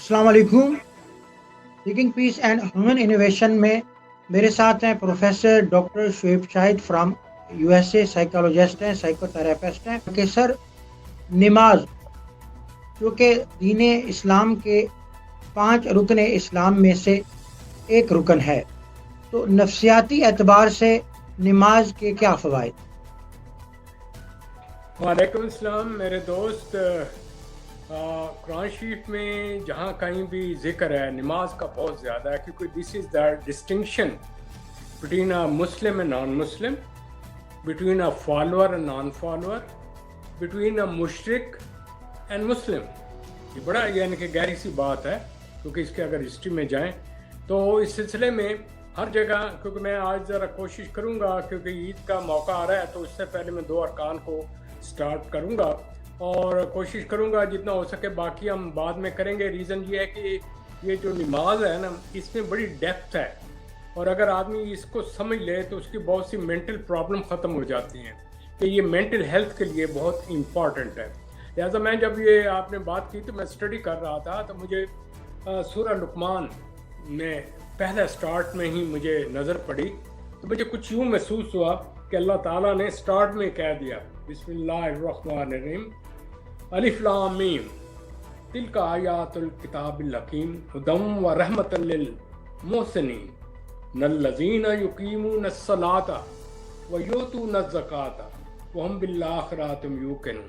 السلام علیکم. Seeking peace and human innovation میں میرے ساتھ ہیں professor doctor Shoaib Shahid from U S A, psychologist ہیں، سائیکو تھراپسٹ ہیں. کہ سر، نماز جو کہ دین اسلام کے 5 رکن اسلام میں سے ایک رکن ہے، تو نفسیاتی اعتبار سے نماز کے کیا فوائد؟ وعلیکم السلام میرے دوست. قرآن شریف میں جہاں کہیں بھی ذکر ہے نماز کا بہت زیادہ ہے، کیونکہ this is the distinction between a Muslim and non Muslim, between a follower and non follower, between a مشرک اینڈ مسلم. یہ بڑا یعنی کہ گہری سی بات ہے، کیونکہ اس کے اگر ہسٹری میں جائیں تو اس سلسلے میں ہر جگہ، کیونکہ میں آج ذرا کوشش کروں گا کیونکہ عید کا موقع آ رہا ہے، تو اس سے پہلے میں 2 ارکان کو سٹارٹ کروں گا اور کوشش کروں گا جتنا ہو سکے، باقی ہم بعد میں کریں گے. ریزن یہ ہے کہ یہ جو نماز ہے نا، اس میں بڑی ڈیپتھ ہے، اور اگر آدمی اس کو سمجھ لے تو اس کی بہت سی مینٹل پرابلم ختم ہو جاتی ہیں، کہ یہ مینٹل ہیلتھ کے لیے بہت امپورٹنٹ ہے. لہٰذا میں جب یہ آپ نے بات کی تو میں اسٹڈی کر رہا تھا، تو مجھے سورہ لقمان میں پہلے سٹارٹ میں ہی مجھے نظر پڑی، تو مجھے کچھ یوں محسوس ہوا کہ اللہ تعالیٰ نے سٹارٹ میں کہہ دیا بسم اللہ الرحمن الرحیم الف لام میم تلک آیات الکتاب الحکیم ہدی و رحمۃ للمحسنین الذین یقیمون الصلاۃ و یؤتون الزکاۃ وہم بالآخرۃ ہم یوقنون.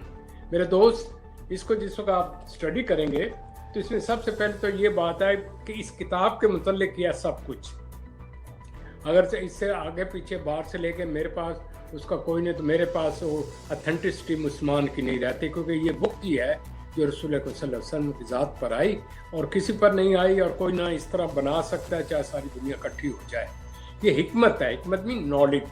میرے دوست، اس کو جس وقت آپ اسٹڈی کریں گے تو اس میں سب سے پہلے تو یہ بات ہے کہ اس کتاب کے متعلق کیا سب کچھ. اگر اس سے آگے پیچھے باہر سے لے کے میرے پاس اس کا کوئی نہیں، تو میرے پاس وہ اتھینٹسٹی مسلمان کی نہیں رہتی، کیونکہ یہ بک کی ہے جو رسول اللہ صلی اللہ علیہ وسلم کی ذات پر آئی اور کسی پر نہیں آئی، اور کوئی نہ اس طرح بنا سکتا ہے چاہے ساری دنیا اکٹھی ہو جائے. یہ حکمت ہے. حکمت میں نالج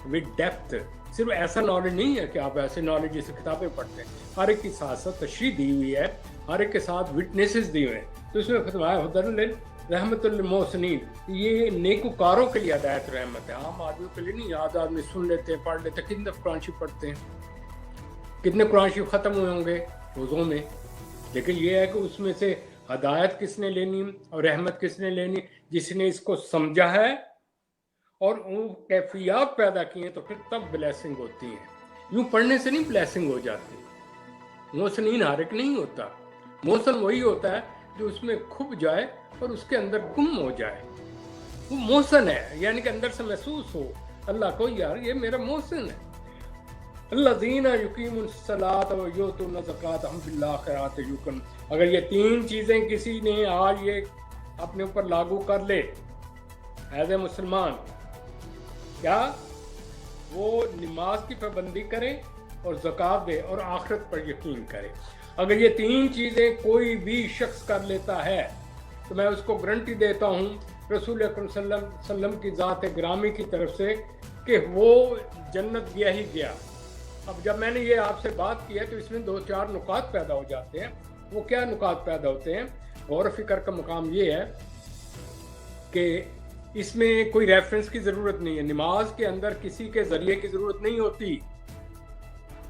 ود ڈیپتھ. صرف ایسا نالج نہیں ہے کہ آپ ایسے نالج جیسے کتابیں پڑھتے ہیں، ہر ایک کی ساتھ ساتھ تشریح دی ہوئی ہے، ہر ایک کے ساتھ وٹنسز دی ہوئے ہیں. تو اس میں فتوایا ہدی رحمت للمحسنین، یہ نیکوکاروں کے لیے ہدایت رحمت ہے، عام آدمیوں کے لیے نہیں. یاد آدمی سن لیتے ہیں، پڑھ لیتے ہیں. کتنے قرآن شریف پڑھتے ہیں، کتنے قرآن شریف ختم ہوئے ہوں گے روزوں میں، لیکن یہ ہے کہ اس میں سے ہدایت کس نے لینی اور رحمت کس نے لینی؟ جس نے اس کو سمجھا ہے اور ان کیفیات پیدا کی ہیں، تو پھر تب بلیسنگ ہوتی ہیں. یوں پڑھنے سے نہیں بلیسنگ ہو جاتی. محسنین ہر ایک نہیں ہوتا. محسن وہی ہوتا ہے جو اس میں کھپ جائے اور اس کے اندر گم ہو جائے. وہ محسن ہے، یعنی کہ اندر سے محسوس ہو اللہ کو، یار یہ میرا محسن ہے. الذین یقیمون الصلاۃ و یؤتون الزکاۃ وہم بالآخرۃ یوقنون. اگر یہ 3 چیزیں کسی نے آج یہ اپنے اوپر لاگو کر لے ایز اے مسلمان، کیا وہ نماز کی پابندی کرے اور زکوٰۃ دے اور آخرت پر یقین کرے. اگر یہ 3 چیزیں کوئی بھی شخص کر لیتا ہے تو میں اس کو گارنٹی دیتا ہوں رسول اکرم صلی اللہ علیہ وسلم کی ذات گرامی کی طرف سے کہ وہ جنت گیا ہی گیا. اب جب میں نے یہ آپ سے بات کی ہے تو اس میں 2-4 نکات پیدا ہو جاتے ہیں. وہ کیا نکات پیدا ہوتے ہیں؟ غور و فکر کا مقام یہ ہے کہ اس میں کوئی ریفرنس کی ضرورت نہیں ہے. نماز کے اندر کسی کے ذریعے کی ضرورت نہیں ہوتی،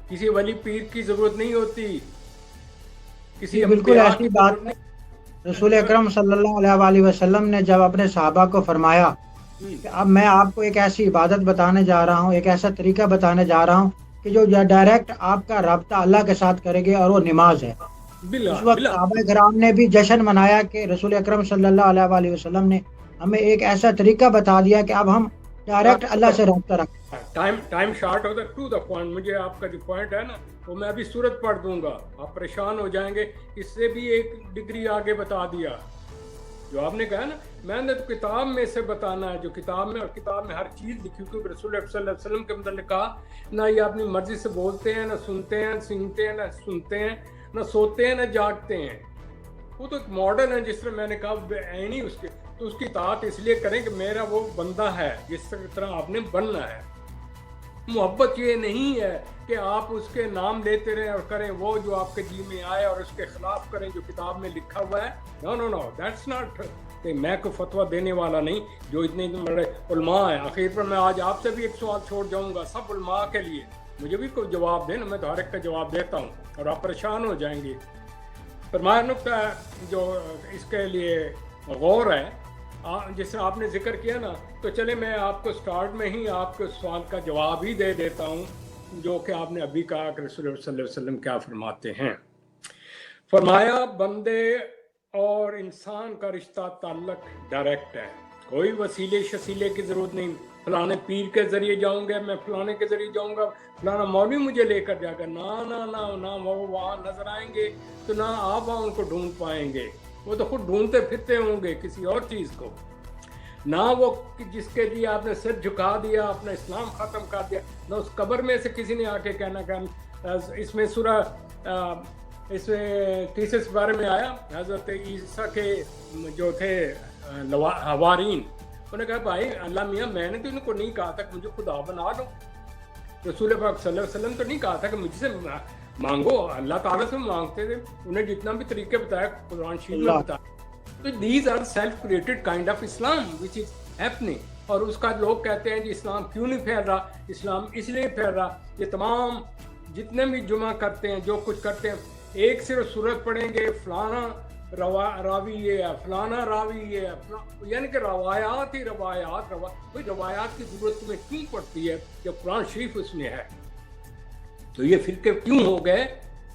کسی ولی پیر کی ضرورت نہیں ہوتی، کسی بالکل ایسی بات ہے. رسول اکرم صلی اللہ علیہ وآلہ وسلم نے جب اپنے صحابہ کو فرمایا کہ اب میں آپ کو ایک ایسی عبادت بتانے جا رہا ہوں، ایک ایسا طریقہ بتانے جا رہا ہوں کہ جو ڈائریکٹ آپ کا رابطہ اللہ کے ساتھ کرے گے، اور وہ نماز ہے. اس وقت صحابہ کرام نے بھی جشن منایا کہ رسول اکرم صلی اللہ علیہ وآلہ وسلم نے ہمیں ایک ایسا طریقہ بتا دیا کہ اب ہم ڈائریکٹ اللہ سے رابطہ رکھیں. ٹائم شارٹ ہوتا ہے. To the point. مجھے آپ کا جو پوائنٹ ہے نا وہ میں ابھی صورت پڑھ دوں گا، آپ پریشان ہو جائیں گے. اس سے بھی ایک ڈگری آگے بتا دیا جو آپ نے کہا نا. میں نے تو کتاب میں سے بتانا ہے جو کتاب میں، اور کتاب میں ہر چیز لکھی، کیونکہ رسول اللہ صلی اللہ علیہ وسلم کے متعلق کہا نہ یہ اپنی مرضی سے بولتے ہیں، نہ سنتے ہیں، سنتے ہیں، نہ سنتے ہیں، نہ سوتے ہیں، نہ جاگتے ہیں. وہ تو ایک ماڈل ہے. جس طرح میں نے کہا عینی اس کے، تو اس کی اطاعت اس لیے کریں کہ میرا وہ بندہ ہے جس طرح آپ نے بننا ہے. محبت یہ نہیں ہے کہ آپ اس کے نام لیتے رہیں اور کریں وہ جو آپ کے جی میں آئے اور اس کے خلاف کریں جو کتاب میں لکھا ہوا ہے. نو دیٹس ناٹ. میں کوئی فتویٰ دینے والا نہیں. جو اتنے بڑے علماء ہیں، آخر پر میں آج آپ سے بھی ایک سوال چھوڑ جاؤں گا سب علماء کے لیے. مجھے بھی کوئی جواب دینا، میں تو ہر ایک کا جواب دیتا ہوں اور آپ پریشان ہو جائیں گے. فرمایا نقطہ جو اس کے لیے غور ہے، جس سے آپ نے ذکر کیا نا، تو چلے میں آپ کو سٹارٹ میں ہی آپ کے سوال کا جواب ہی دے دیتا ہوں، جو کہ آپ نے ابھی کہا کہ رسول اللہ صلی اللہ علیہ وسلم کیا فرماتے ہیں۔ فرمایا بندے اور انسان کا رشتہ تعلق ڈائریکٹ ہے، کوئی وسیلے شسیلے کی ضرورت نہیں، فلانے پیر کے ذریعے جاؤں گا، میں فلانے کے ذریعے جاؤں گا، فلانا مولوی مجھے لے کر جائے گا، نہ وہ وہاں نظر آئیں گے تو نہ آپ وہاں ان کو ڈھونڈ پائیں گے، وہ تو خود ڈھونڈتے پھرتے ہوں گے کسی اور چیز کو، نہ وہ جس کے لیے آپ نے سر جھکا دیا، اپنا اسلام ختم کر دیا، نہ اس قبر میں سے کسی نے آ کے کہنا کہ اس میں سورہ اس میں تیسرے بارے میں آیا، حضرت عیسیٰ کے جو تھے حوارین، انہوں نے کہا بھائی اللہ میاں میں نے تو ان کو نہیں کہا تھا کہ مجھے خدا بنا لو، رسول پاک صلی اللہ علیہ وسلم تو نہیں کہا تھا کہ مجھ سے مانگو، اللہ تعالیٰ سے مانگتے تھے، انہیں جتنا بھی طریقے بتایا قرآن شریف میں بتایا، تو these are self created kind of Islam which is happening, اور اس کا لوگ کہتے ہیں جی اسلام کیوں نہیں پھیل رہا، اسلام اس لیے پھیل رہا، یہ تمام جتنے بھی جمعہ کرتے ہیں جو کچھ کرتے ہیں، ایک صرف سورت پڑھیں گے فلانا راوی یہ ہے، فلانا راوی یہ ہے، یعنی کہ روایات ہی روایات، کوئی روایات کی ضرورت تمہیں کیوں پڑتی ہے جب قرآن شریف اس میں ہے؟ تو یہ فرقے کیوں ہو گئے؟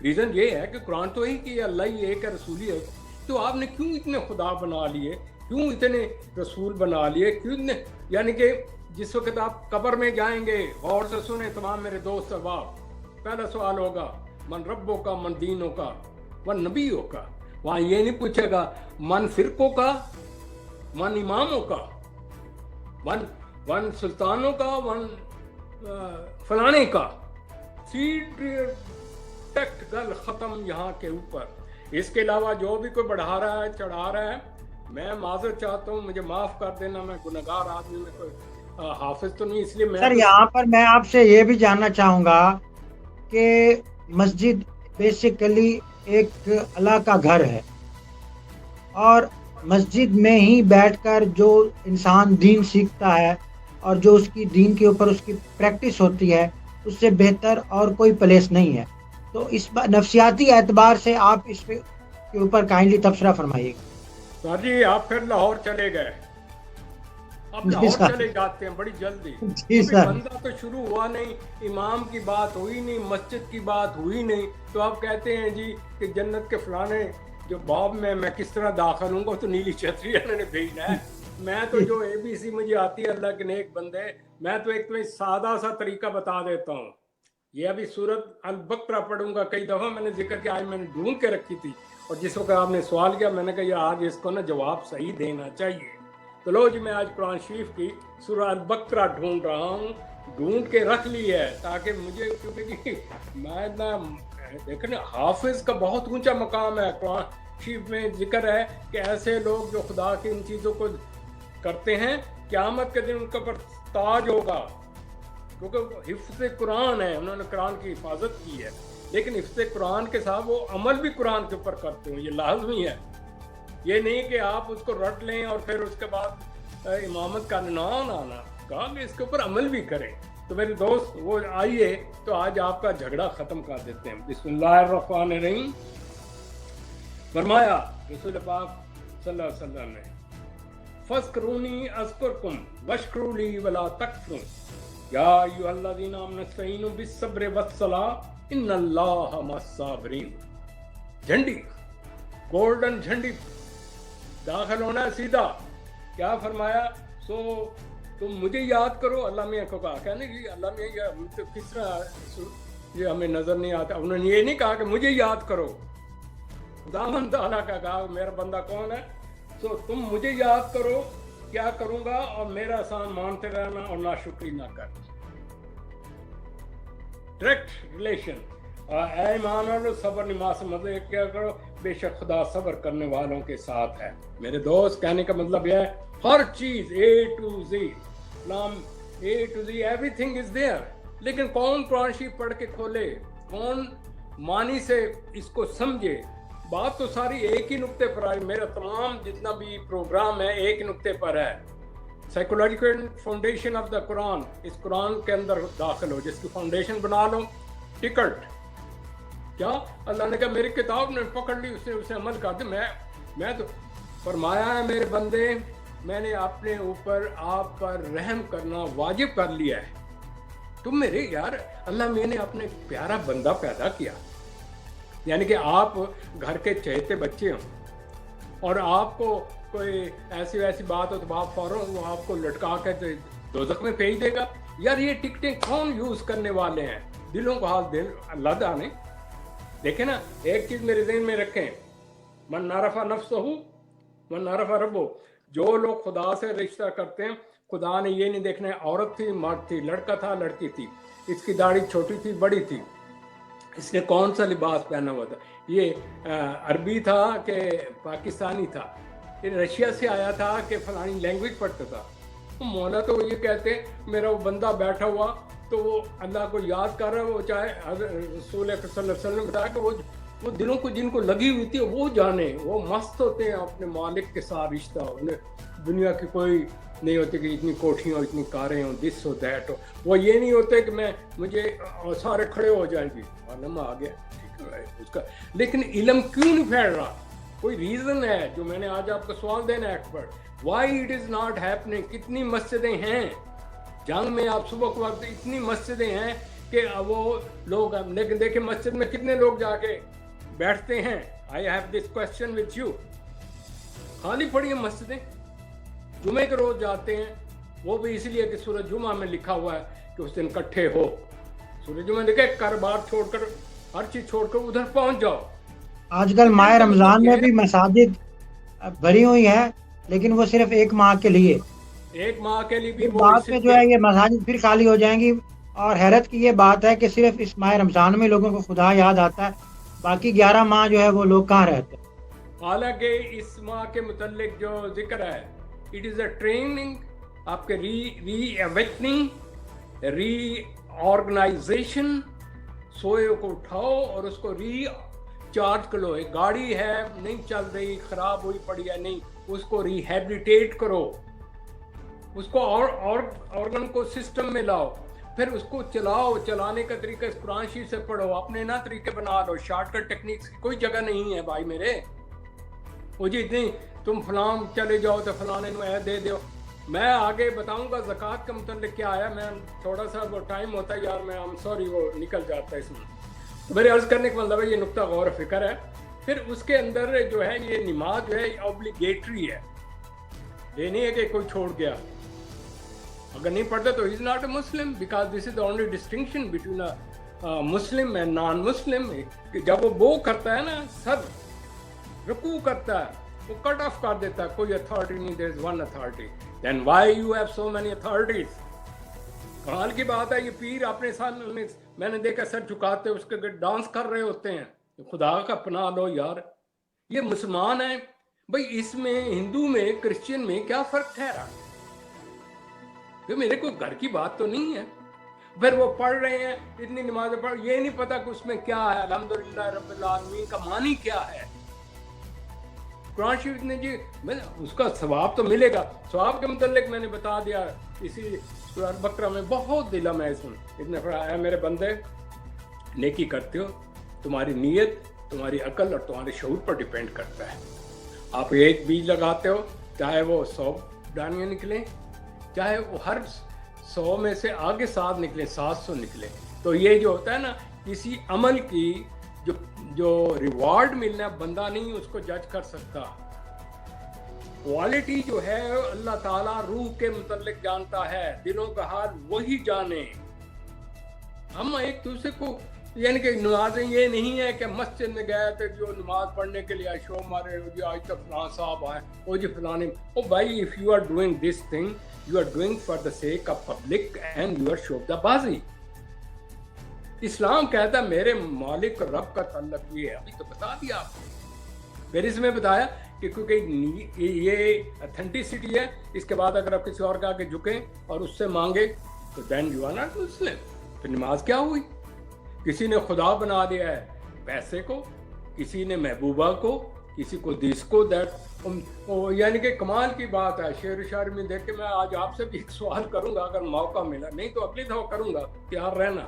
ریزن یہ ہے کہ قرآن تو ہی کہ اللہ ہی ایک ہے، رسول ہی ہے، تو آپ نے کیوں اتنے خدا بنا لیے، کیوں اتنے رسول بنا لیے، کیوں اتنے، یعنی کہ جس وقت آپ قبر میں جائیں گے، غور سے سنیں تمام میرے دوست احباب، پہلا سوال ہوگا من ربوں کا، من دینوں کا، من نبیوں کا، وہاں یہ نہیں پوچھے گا من فرقوں کا، من اماموں کا، من سلطانوں کا، من فلانے کا، سیٹ ٹیکٹ گل ختم یہاں کے اوپر۔ اس کے علاوہ جو بھی کوئی بڑھا رہا ہے چڑھا رہا ہے، میں معذرت چاہتا ہوں، مجھے معاف کر دینا، میں گنہگار آدمی، میں کوئی حافظ تو نہیں، اس لیے میں سر یہاں پر میں آپ سے یہ بھی جاننا چاہوں گا کہ مسجد بیسیکلی ایک اللہ کا گھر ہے، اور مسجد میں ہی بیٹھ کر جو انسان دین سیکھتا ہے اور جو اس کی دین کے اوپر اس کی پریکٹس ہوتی ہے، اس سے بہتر اور کوئی پلیس نہیں ہے، تو اس نفسیاتی اعتبار سے آپ اس کے اوپر کائنڈلی تبصرہ فرمائیے گا۔ سر جی آپ پھر لاہور چلے گئے، اب لاہور چلے جاتے ہیں بڑی جلدی، بندہ تو شروع ہوا نہیں، امام کی بات ہوئی نہیں، مسجد کی بات ہوئی نہیں، تو آپ کہتے ہیں جی کہ جنت کے فلانے جو باب میں کس طرح داخل ہوں گا، تو نیلی چھتری انہوں نے بھیجنا ہے، میں تو جو اے بی سی مجھے آتی ہے اللہ کے نیک بندے، میں تو ایک تمہیں سادہ سا طریقہ بتا دیتا ہوں، یہ ابھی سورت البقرہ پڑھوں گا، کئی دفعہ میں نے ذکر کیا، آج میں نے ڈھونڈ کے رکھی تھی، اور جس وقت آپ نے سوال کیا میں نے کہا یہ آج اس کو نا جواب صحیح دینا چاہیے، تو لو جی میں آج قرآن شریف کی سورہ البقرہ ڈھونڈ رہا ہوں، ڈھونڈ کے رکھ لی ہے تاکہ مجھے، کیونکہ جی میں اتنا دیکھیں حافظ کا بہت اونچا مقام ہے، قرآن شریف میں ذکر ہے کہ ایسے لوگ جو خدا کی ان چیزوں کو کرتے ہیں قیامت کے دن ان کے اوپر تاج ہوگا، کیونکہ حفظ قرآن ہے، انہوں نے قرآن کی حفاظت کی ہے، لیکن حفظ قرآن کے ساتھ وہ عمل بھی قرآن کے اوپر کرتے ہوں، یہ لازمی ہے، یہ نہیں کہ آپ اس کو رٹ لیں اور پھر اس کے بعد امامت کا نہ کہا کہ اس کے اوپر عمل بھی کریں۔ تو میرے دوست وہ آئیے تو آج آپ کا جھگڑا ختم کر دیتے ہیں۔ بسم اللہ الرحمن الرحیم۔ فرمایا رسول پاک صلی اللہ علیہ وسلم نے فَاذْكُرُونِي أَذْكُرْكُمْ وَاشْكُرُوا لِي وَلَا تَكْفُرُونِ یا ایھا الذین آمنوا اسْتعینوا بِالصَّبْرِ وَالصَّلَاةِ إِنَّ اللَّهَ مَعَ الصَّابِرِينَ۔ جھنڈی گولڈن جھنڈی داخل ہونا ہے سیدھا، کیا فرمایا؟ سو تم مجھے یاد کرو، اللہ میاں کو کہا، کہنے جی اللہ میاں یہ کس طرح یہ ہمیں نظر نہیں آتا، انہوں نے یہ نہیں کہا کہ مجھے یاد کرو، خداوند تعالیٰ کا کہا میرا بندہ کون ہے، سو تم مجھے یاد کرو، کیا کروں گا، اور میرا احسان مانتے رہنا اور ناشکری نہ کرنا، ڈائریکٹ ریلیشن۔ اے ایمان والو صبر نماز سے مطلب کیا کرو، بے شک خدا صبر کرنے والوں کے ساتھ ہے۔ میرے دوست کہنے کا مطلب یہ ہے ہر چیز A to Z، نام A to Z everything is there، لیکن کون قرآن شریف پڑھ کے کھولے، کون معنی سے اس کو سمجھے، بات تو ساری ایک ہی نقطے پر آئی، میرا تمام جتنا بھی پروگرام ہے ایک نقطے پر ہے، سائیکولوجیکل فاؤنڈیشن آف دا قرآن، اس قرآن کے اندر داخل ہو، جس کی فاؤنڈیشن بنا لو، ٹکٹ کیا اللہ نے کہا میری کتاب نے پکڑ لی, اس نے اسے عمل کر دیا. میں تو فرمایا ہے میرے بندے, میں نے اپنے اوپر آپ پر رحم کرنا واجب کر لیا ہے. تم میرے یار, اللہ میں نے اپنے پیارا بندہ پیدا کیا, یعنی کہ آپ گھر کے چہتے بچے ہوں اور آپ کو کوئی ایسی ویسی بات ہو تو آپ فوراً وہ آپ کو لٹکا کے دوزخ میں بھیج دے گا. یار یہ ٹکٹیں کون یوز کرنے والے ہیں؟ دلوں کو حال دل اللہ جانے. دیکھیں نا, ایک چیز میرے ذہن میں رکھیں, من عرف نفسہ من عرف ربہ. جو لوگ خدا سے رشتہ کرتے ہیں, خدا نے یہ نہیں دیکھنا ہے عورت تھی مرد تھی, لڑکا تھا لڑکی تھی, اس کی داڑھی چھوٹی تھی بڑی تھی, اس نے کون سا لباس پہنا ہوا تھا, یہ عربی تھا کہ پاکستانی تھا, یہ رشیا سے آیا تھا کہ فلانی لینگویج پڑھتا تھا. مولا تو یہ کہتے ہیں میرا وہ بندہ بیٹھا ہوا تو وہ اللہ کو یاد کر رہا ہے, وہ چاہے رسول صلی اللہ علیہ وسلم بتایا کہ وہ دلوں کو جن کو لگی ہوئی تھی وہ جانے, وہ مست ہوتے ہیں اپنے مالک کے ساتھ رشتہ. انہیں دنیا کی کوئی نہیں ہوتی کہ اتنی کوٹھیاں ہوں, اتنی کاریں ہوں, دس ہو دیٹ ہو. وہ یہ نہیں ہوتے کہ مجھے سارے کھڑے ہو جائیں گے, علم آ گیا ٹھیک ہے اس کا. لیکن علم کیوں نہیں پھیل رہا؟ کوئی ریزن ہے جو میں نے آج آپ کو سوال دینا ہے expert. Why it is not happening. کتنی مسجدیں ہیں جنگ میں, آپ صبح کے وقت اتنی مسجدیں ہیں کہ وہ لوگ, لیکن دیکھیں مسجد میں کتنے لوگ جا کے بیٹھتے ہیں. I have this question with you. خالی پڑی ہیں مسجدیں. جمعے کے روز جاتے ہیں, وہ بھی اس لیے کہ سورہ جمعہ میں لکھا ہوا ہے کہ اس دن اکٹھے ہو. سورہ جمعہ لکھا ہے کاروبار چھوڑ کر, ہر چیز چھوڑ کر ادھر پہنچ جاؤ. آج کل ماہ رمضان میں بھی مساجد بھری ہوئی ہیں, لیکن وہ صرف 1 ماہ کے لیے. 1 ماہ کے لیے بھی بعد میں جو ہے یہ مساجد پھر خالی ہو جائیں گی. اور حیرت کی یہ بات ہے کہ صرف اس ماہ رمضان میں لوگوں کو خدا یاد آتا ہے, باقی 11 ماہ جو ہے وہ لوگ کہاں رہتے ہیں. حالانکہ اس ماہ کے متعلق جو ذکر ہے, اٹ از اے ٹریننگ, آپ کے ری ایویکننگ, ری آرگنائزیشن. سوئے کو اٹھاؤ اور اس کو ری چارج کرو. ایک گاڑی ہے نہیں چل رہی, خراب ہوئی پڑی ہے, نہیں, اس کو ریہیبلیٹیٹ کرو, اس کو آرگن کو سسٹم میں لاؤ, پھر اس کو چلاؤ. چلانے کا طریقہ اس قرآن شریف سے پڑھو, اپنے نہ طریقے بنا لو. شارٹ کٹ ٹیکنیکس کی کوئی جگہ نہیں ہے بھائی میرے. وہ جی اتنی تم فلاں چلے جاؤ تو فلاں دے دو. میں آگے بتاؤں گا زکوٰۃ کے متعلق کیا آیا. میں تھوڑا سا وہ ٹائم ہوتا ہے یار, میں سوری وہ نکل جاتا ہے اس میں. میرے عرض کرنے کا مطلب ہے یہ نقطہ غور و فکر ہے. پھر اس کے اندر جو ہے یہ نماز جو ہے اوبلیگیٹری ہے, یہ نہیں ہے کہ کوئی چھوڑ گیا. اگر نہیں پڑھتا تو is not a Muslim, because this is the only distinction between Muslim and non Muslim. جب وہ کرتا ہے نا, سب رکوع کرتا ہے, وہ کٹ آف کر دیتا ہے, کوئی اتھارٹی نہیں, there is one authority. Then why you have so many authorities. کمال کی بات ہے, یہ پیر اپنے ساتھ میں نے دیکھا سر جھکاتے اس کے ڈانس کر رہے ہوتے ہیں. خدا کا پناہ لو یار, یہ مسلمان ہیں بھائی, اس میں ہندو میں کرسچین میں کیا فرق ٹھہرا؟ میرے کوئی گھر کی بات تو نہیں ہے. پھر وہ پڑھ رہے ہیں اتنی نمازیں پڑھ, یہ نہیں پتا کہ اس میں کیا ہے الحمدللہ رب العالمین کا معنی کیا ہے. قرآن شریف نے جی اس کا ثواب تو ملے گا. ثواب کے متعلق میں نے بتا دیا اسی سورہ البقرہ میں, بہت دلم ہے اس میں. اتنے اے میرے بندے, نیکی کرتے ہو, تمہاری نیت, تمہاری عقل اور تمہارے شعور پر ڈیپینڈ کرتا ہے. آپ ایک بیج لگاتے ہو, چاہے وہ 100 ڈانیاں نکلیں, چاہے وہ ہر 100 میں سے آگے 7 نکلیں, 700 نکلیں. تو یہ جو ہوتا ہے نا, کسی عمل کی جو ریوارڈ ملنا بندہ نہیں اس کو جج کر سکتا. کوالٹی جو ہے اللہ تعالیٰ روح کے متعلق جانتا ہے, دلوں کا حال وہی جانے. ہم ایک دوسرے کو, یعنی کہ نمازیں یہ نہیں ہے کہ مسجد میں گئے تھے جو نماز پڑھنے کے لیے شو مارے, جی آج تک فلاں صاحب آئے, وہ جی فلانے. او بھائی, if you are doing this thing, you are doing for the sake of public and you are show the بازی. اسلام کہتا ہے میرے مالک رب کا تعلق یہ ہے. ابھی تو بتا دیا آپ کو, پھر اس میں بتایا کہ کیونکہ یہ اتھینٹسٹی ہے. اس کے بعد اگر آپ کسی اور کے آگے جھکیں اور اس سے مانگے تو then you are not Muslim. پھر نماز کیا ہوئی؟ کسی نے خدا بنا دیا ہے پیسے کو, کسی نے محبوبہ کو, کسی کو دیس کو. یعنی کہ کمال کی بات ہے. شعر و شاعری میں دیکھ کے میں آج آپ سے بھی ایک سوال کروں گا, اگر موقع ملا, نہیں تو اگلی دفعہ کروں گا, تیار رہنا.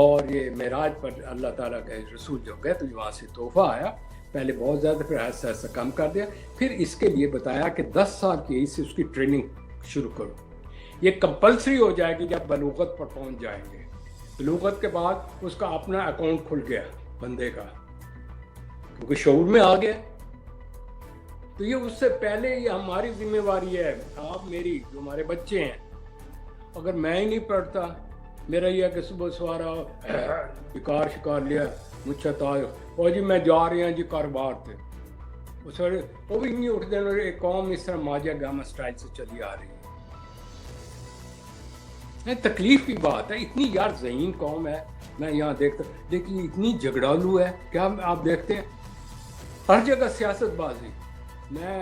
اور یہ معراج پر اللہ تعالیٰ کا رسول جو گئے تو وہاں سے تحفہ آیا، پہلے بہت زیادہ، پھر ایسا ایسا کم کر دیا، پھر اس کے لیے بتایا کہ 10 سال کی ایج سے اس کی ٹریننگ شروع کرو، یہ کمپلسری ہو جائے گی جب بلوغت پر پہنچ جائیں گے، بلوغت کے بعد اس کا اپنا اکاؤنٹ کھل گیا بندے کا، کیونکہ شعور میں آ گیا، تو یہ اس سے پہلے یہ ہماری ذمہ داری ہے، آپ میری، جو ہمارے بچے ہیں، اگر میں ہی نہیں پڑھتا، میرا یہ کہ صبح سوارا شکار شکار لیا مجھے تاج اور جی میں جا رہی ہوں جی کاروبار تے، وہ بھی نہیں اٹھتے، ایک قوم اس طرح ماجا گاما سٹائل سے چلی آ رہی ہے، تکلیف کی بات ہے، اتنی یار ذہین قوم ہے، میں یہاں دیکھتا دیکھیے اتنی جھگڑالو ہے، کیا آپ دیکھتے ہیں ہر جگہ سیاست بازی۔ میں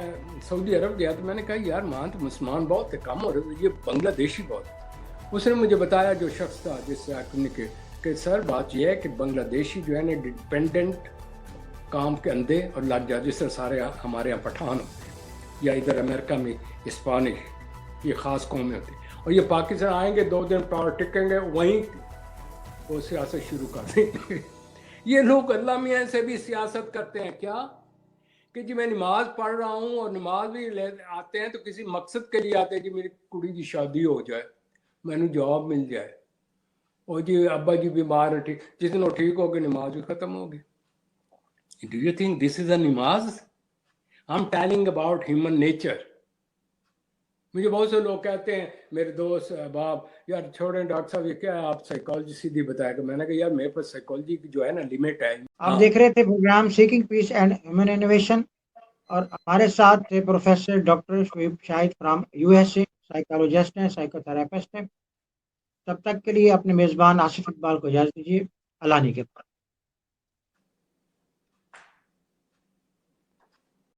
سعودی عرب گیا تو میں نے کہا یار وہاں تو مسلمان بہت تھے، کم ہو رہے، یہ بنگلہ دیشی بہت، اس نے مجھے بتایا جو شخص تھا جس سے کمیونیکیٹ کہ سر بات یہ ہے کہ بنگلہ دیشی جو ہے نا ڈپینڈنٹ کام کے اندھے اور لگ جاتے، جس طرح سارے ہمارے یہاں پٹھان ہوتے ہیں یا ادھر امریکہ میں اسپانش، یہ خاص قومیں ہوتی ہیں، اور یہ پاکستان آئیں گے 2 دن پاور ٹکیں گے وہیں وہ سیاست شروع کر دیں گے۔ یہ لوگ اللہ میاں سے بھی سیاست کرتے ہیں کیا کہ جی میں نماز پڑھ رہا ہوں اور نماز بھی آتے ہیں تو کسی مقصد کے لیے آتے ہیں، جی میری کڑی کی شادی ہو جائے، میں نے جواب مل جائے، اور جی ابا جی بیمار ہے، ٹھیک، جس دن وہ ٹھیک ہوگی نماز بھی ختم ہوگی۔ ڈو یو تھنک دس از اے نماز؟ I am telling about human nature. مجھے بہت سے لوگ کہتے ہیں، میرے دوست احباب، یار چھوڑیں ڈاکٹر صاحب یہ کیا ہے، آپ سائیکالوجی سیدھی بتایا کہ میں نے کہا یار میرے پاس سائیکالوجی کی جو ہے نا لمٹ ہے۔ آپ دیکھ رہے تھے program seeking peace and human innovation, اور ہمارے ساتھ تھے professor doctor Shoaib Shahid from USA، psychologist ہیں، سائیکو تھراپسٹ ہیں۔ تب تک کے لیے اپنے میزبان آصف اقبال کو اجازت دیجیے، اللہ نے کے